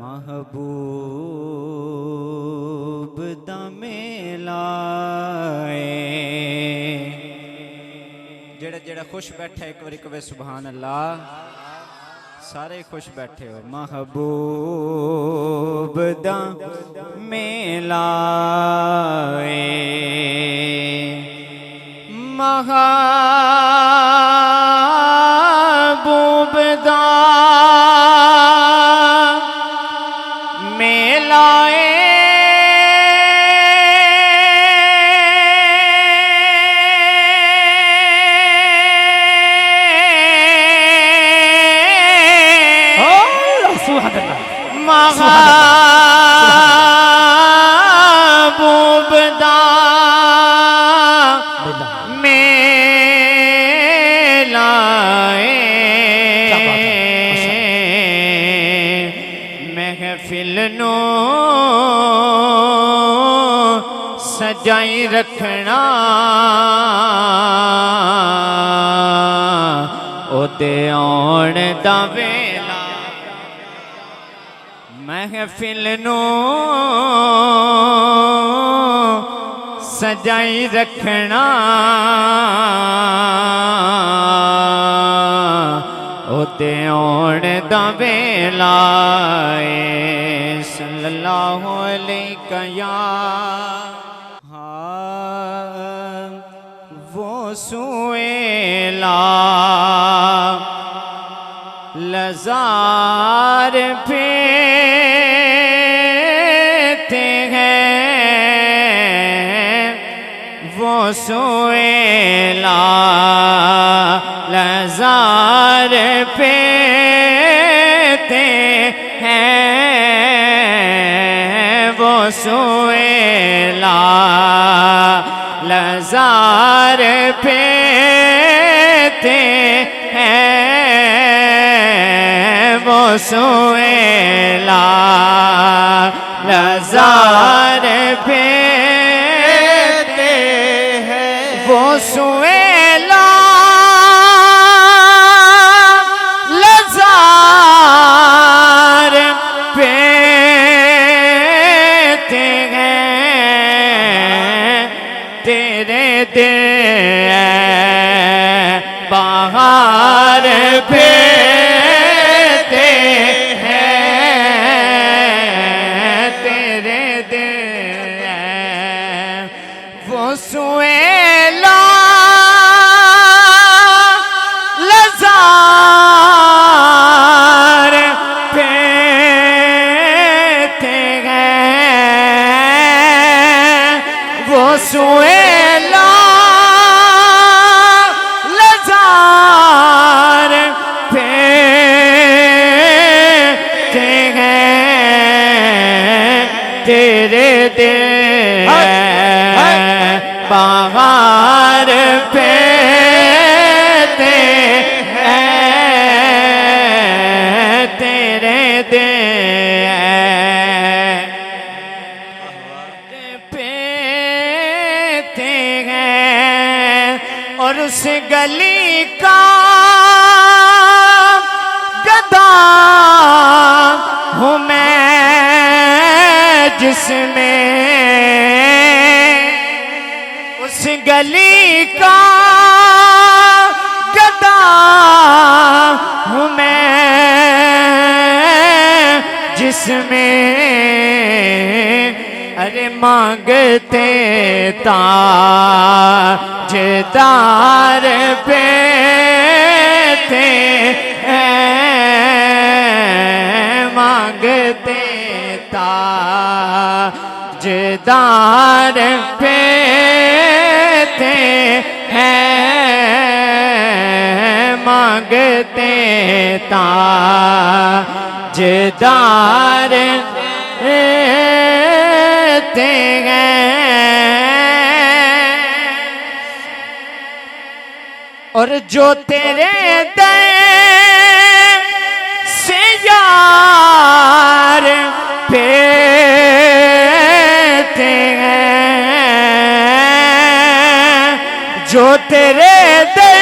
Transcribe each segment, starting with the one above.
महबूब दा मेला जेड़ा जेड़ा खुश बैठा एक बारी कवे सुभान अल्लाह। सारे खुश बैठे हो। महबूब दा मेला महबूब दा मेला महबूब दा मेला महफिल नो सजाई रखना ओदे आउण दा वेला महफिल नो सजाई रखना ओते आउण दा वेला सल्लल्लाहु अलैहि या वो सुएला लजार पे वो सोएला लजार पेते हैं वो सोएला लजार पेते हैं वो सोएला लजार पे वो सुएला लजार पेते हैं तेरे दिल बाहर पेते हैं तेरे दिल वो सुएला लजार पेते हैं वो सुएला लजार पेते हैं तेरे दिल बाहर पेते हैं तेरे दिल पेते हैं और उस गली का गदा हूँ मैं जिसमें उस गली का गदा हूँ मैं जिसमें अरे मांगते ताजदार पेते हैं मांगते ताजदार पेते हैं मांगते ताजदार पेते हैं और जो तेरे दर से यार पेते हैं जो तेरे दर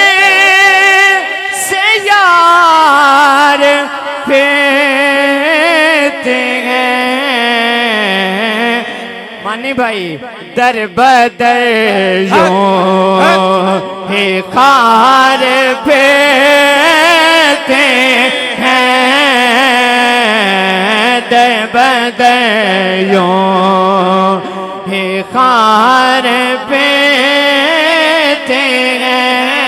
से यार पेते मानी भाई दर बदर यूं ही खार फेरते हैं, दर बदर यूं ही खार फेरते हैं।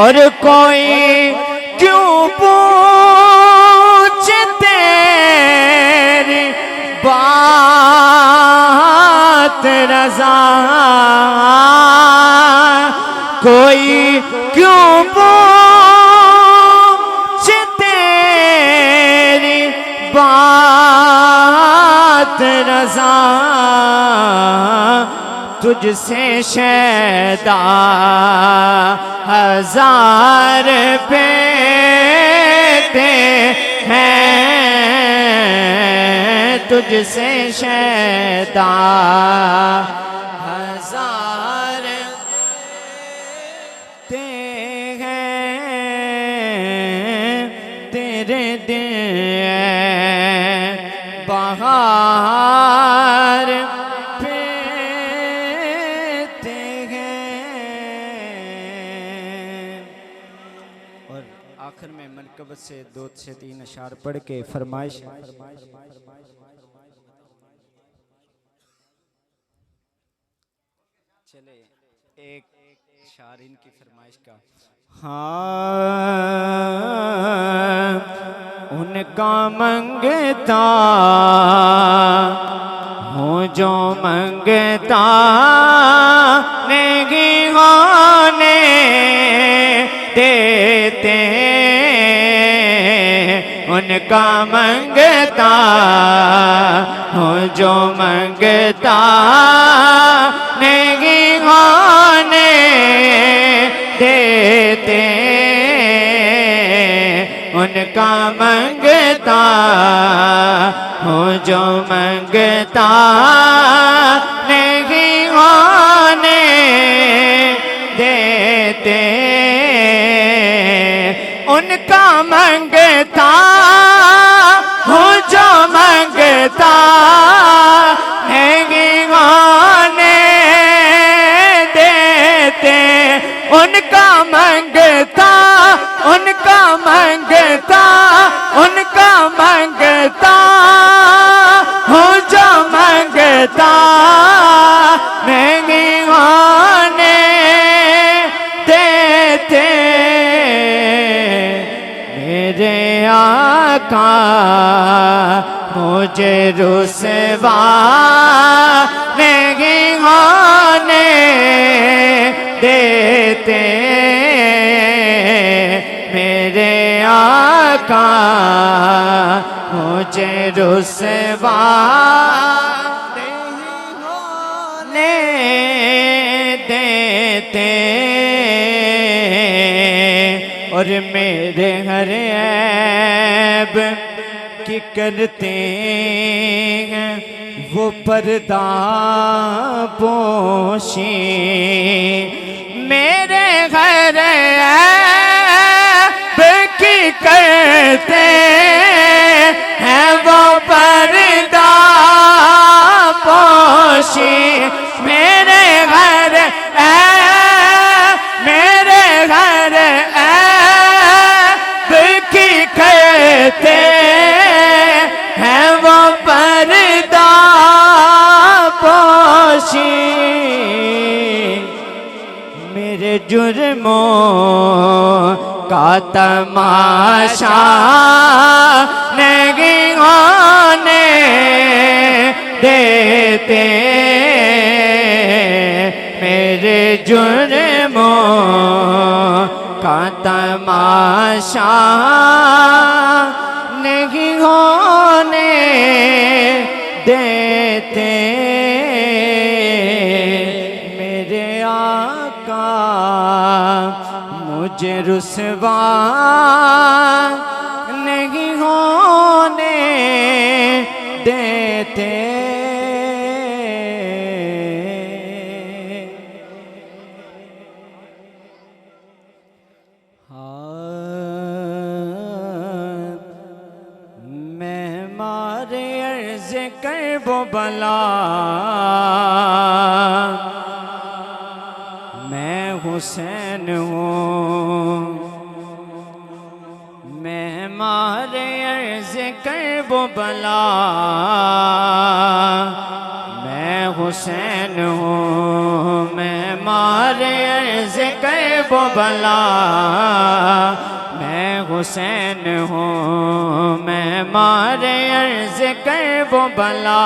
और कोई क्यों पूछते बात रज़ा, कोई क्यों पूछे तेरी बात रज़ा, तुझसे शैदा हजार पेते हैं, तुझसे शैदा हजार ते हैं, तेरे दिन बहार पेते हैं। और आखिर में मनकबत से 2 से 3 अशार पढ़ के फरमाइश चले। एक शार इनकी फरमाइश का। हाँ उनका मंगता हूँ जो मंगता नहीं होने देते, उनका मंगता हूँ जो मंगता नहीं होने देते, उनका मंगता हूँ जो मंगता नहीं होने देते, उनका मंगता हूँ जो मंगता नहीं होने देते, उनका मंगता उनका मंगता उनका मंगता हूँ जो मंगता नहीं होने देते, मेरे आका मुझे रुसवा नहीं होने देते, मेरे आका मुझे रुसवा नहीं होने देते, और मेरे हर ऐब की करते हैं वो पर्दा पोशी, मेरे घर ऐब की करते हैं वो पर्दा पोशी, मेरे घर मेरे घर ऐब की करते हैं वो पर्दा पोशी, मेरे जुर्मों का तमाशा नहीं होने देते, मेरे जुर्मों का तमाशा नहीं होने देते, मेरे आका मुझे रुसवा नहीं होने देते, मैं मारे अर्ज़ अर्ज कर वो बला, मैं हुसैन हूँ। मैं मारे अर्ज कर वो बला, मैं हुसैन हूँ। मैं मारे अर्ज कर वो बला, मैं हुसैन हूँ। मैं मारे अर्ज कर वो बला,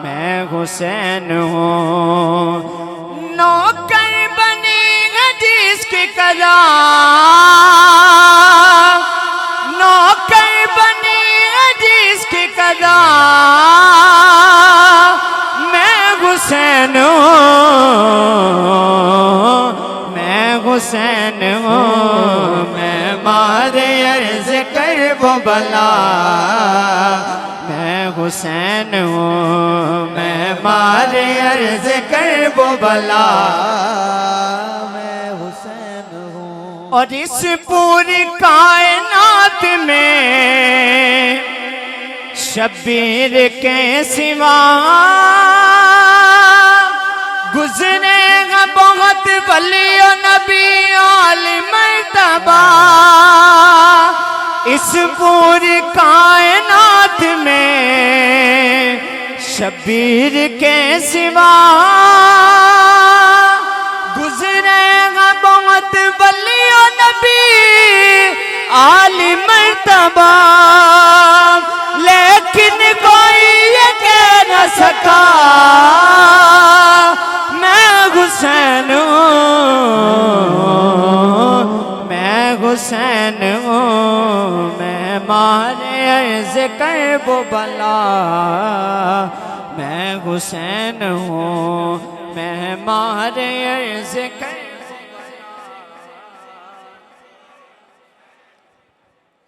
मैं हुसैन हूँ। नौकर बनी है जिसकी कदा, नौकर बनी है जिसकी कदा, मैं हुसैन हूँ। मैं हुसैन हूँ। मैं मारे अर्ज कर वो बला, मैं हुसैन हूँ। मैं मारे अर्ज कर वो बला, मैं हुसैन हूँ। और इस पूरी कायनात में शब्बीर के सिवा गुज़रेगा बहुत वली और नबी आली मर्तबा। इस पूरी कायनात में शब्बीर के सिवा गुज़रेगा बहुत वली और नबी आली मर्तबा। लेकिन कोई ये कह न सका मैं हुसैन हूँ। मैं हुसैन हूँ। मैं मारे अर्ज कर वो बला, मैं हुसैन हूँ। मैं मारे अर्ज कर।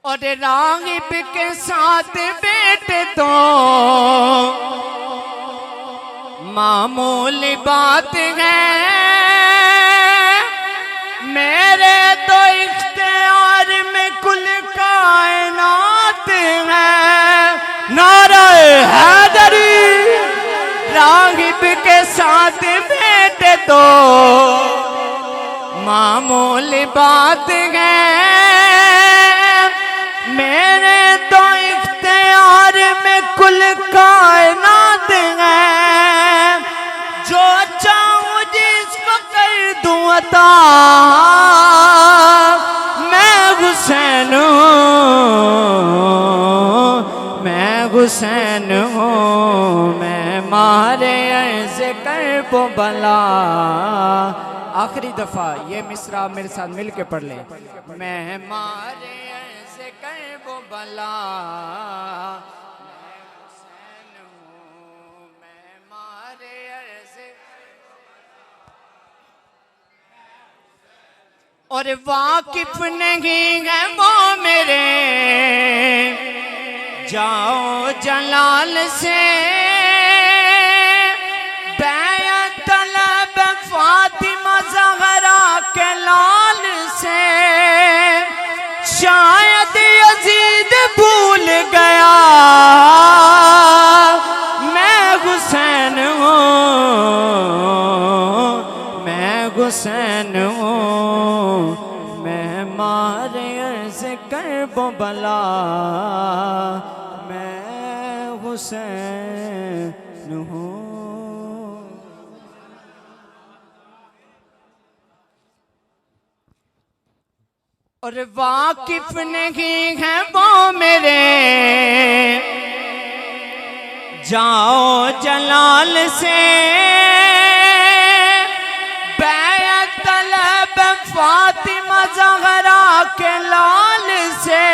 और रागिब के साथ बेटे तो मामूली बात है, मेरे तो इख्तियार में कुल कायनात है। नारे हैदरी। रागिब के साथ बेटे तो मामूली बात है, मेरे तो इख्तियार में कुल कायनात है। जो चाहूं जिसको कर दूं अता, मैं हुसैन हूँ। मैं हुसैन हूँ। मैं मारे अर्ज कर वो बला। आखिरी दफा ये मिसरा मेरे साथ मिल के पढ़ लें। मैं मारे अर्ज कर वो बला, मैं हुसैन हूँ। मैं मारे अर्ज। और वाकिफ नहीं है वो मेरे जाओ जलाल से, बैत तलब फातिमा ज़हरा के लाल से। शायद यजीद भूल गया मैं हुसैन हूँ। मैं हुसैन हूँ। मैं मारे अर्ज कर वो बला, मैं हुसैन हूँ। और वाकिफ नहीं है वो मेरे जाओ जलाल से, बैत तलब फातिमा ज़हरा के लाल से।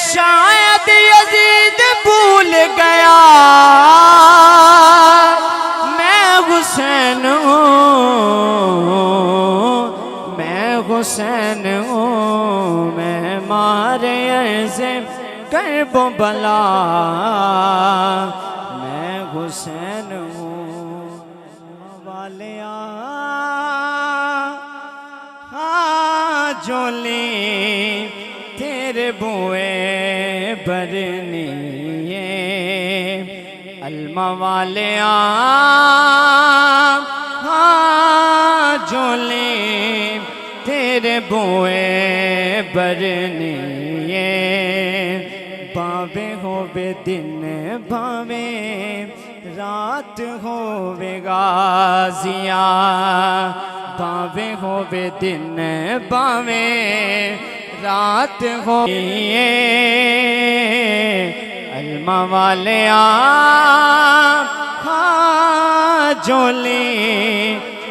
शायद यजीद भूल गया मैं हुसैन हूँ। मैं हुसैन हूँ। मैं मारे अर्ज कर वो बला, मैं हुसैन हूँ। वालिया जोली तेरे बुए बरनी अलमा वाले झोले तेरे बुए बरनी बावे होवे दिन बावे रात होवे गाजिया बावे होवे दिन बावे रात हो अलमा वाले झोले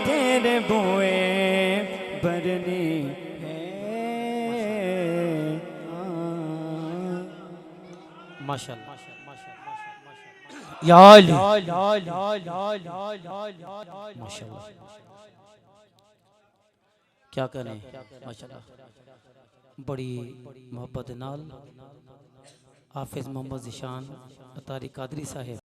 तेरे बुए बरनी माशाअल्लाह या अली माशाअल्लाह क्या करें माशाअल्लाह बड़ी मोहब्बत नाल हाफिज मोहम्मद ज़िशान अतारी कादरी साहेब